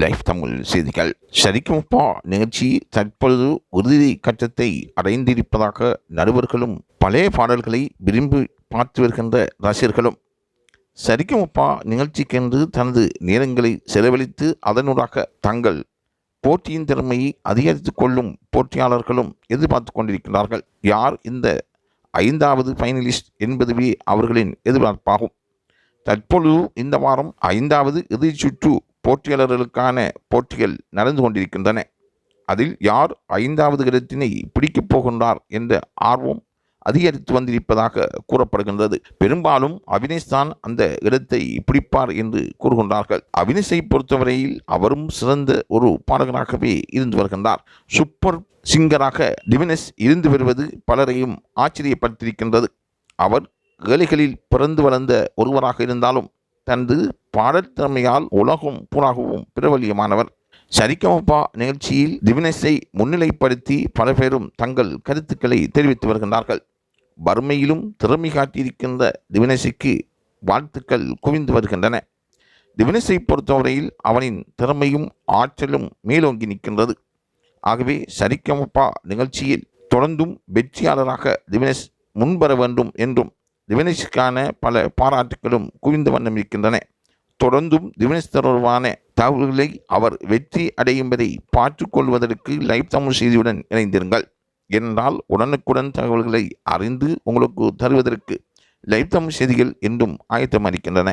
Life Tamil செய்திகள். சரிகமபா நிகழ்ச்சி தற்பொழுது இறுதி கட்டத்தை அடைந்திருப்பதாக நடுவர்களும் பழைய பாடல்களை விரும்பி பார்த்து வருகின்ற ரசிகர்களும் சரிகமபா நிகழ்ச்சிக்கென்று தனது நேரங்களை செலவழித்து அதனூடாக தங்கள் போட்டியின் திறமையை அதிகரித்துக் கொள்ளும் போட்டியாளர்களும் எதிர்பார்த்து கொண்டிருக்கிறார்கள். யார் இந்த 5வது ஃபைனலிஸ்ட் என்பதுவே அவர்களின் எதிர்பார்ப்பாகும். தற்பொழுது இந்த வாரம் 5வது இறுதி சுற்று போட்டியாளர்களுக்கான போட்டிகள் நடந்து கொண்டிருக்கின்றன. அதில் யார் 5வது இடத்தினை பிடிக்கப் போகின்றார் என்ற ஆர்வம் அதிகரித்து வந்திருப்பதாக கூறப்படுகின்றது. பெரும்பாலும் அவினேஷ் தான் அந்த இடத்தை பிடிப்பார் என்று கூறுகின்றார்கள். அவினேஷை பொறுத்தவரையில் அவரும் சிறந்த ஒரு பாடகராகவே இருந்து வருகின்றார். சூப்பர் சிங்கராக டிவினஸ் இருந்து வருவது பலரையும் ஆச்சரியப்படுத்தியிருக்கின்றது. அவர் ஏழைகளில் பிறந்து வளர்ந்த ஒருவராக இருந்தாலும் தனது பாடத்திறமையால் உலகம் பூராகவும் பிரபலியமானவர். சரிகமபா நிகழ்ச்சியில் டிவினஸை முன்னிலைப்படுத்தி பல பேரும் தங்கள் கருத்துக்களை தெரிவித்து வருகின்றார்கள். வறுமையிலும் திறமை காட்டியிருக்கின்ற டிவினஸுக்கு வாழ்த்துக்கள் குவிந்து வருகின்றன. டிவினஸை பொறுத்தவரையில் அவனின் திறமையும் ஆற்றலும் மேலோங்கி நிற்கின்றது. ஆகவே சரிகமபா நிகழ்ச்சியில் தொடர்ந்தும் வெற்றியாளராக டிவினஸ் முன்வர வேண்டும் என்றும் டிவினஸுக்கான பல பாராட்டுகளும் குவிந்த வண்ணம் இருக்கின்றன. தொடர்ந்தும் டிவினஸ் தொடர்பான தகவல்களை அவர் வெற்றி அடையும் வரை பார்த்துக்கொள்வதற்கு லைவ் தமிழ் செய்தியுடன் இணைந்திருங்கள். என்றால் உடனுக்குடன் தகவல்களை அறிந்து உங்களுக்கு தருவதற்கு லைவ் தமிழ் செய்திகள் என்றும் ஆயத்தமாக இருக்கின்றன.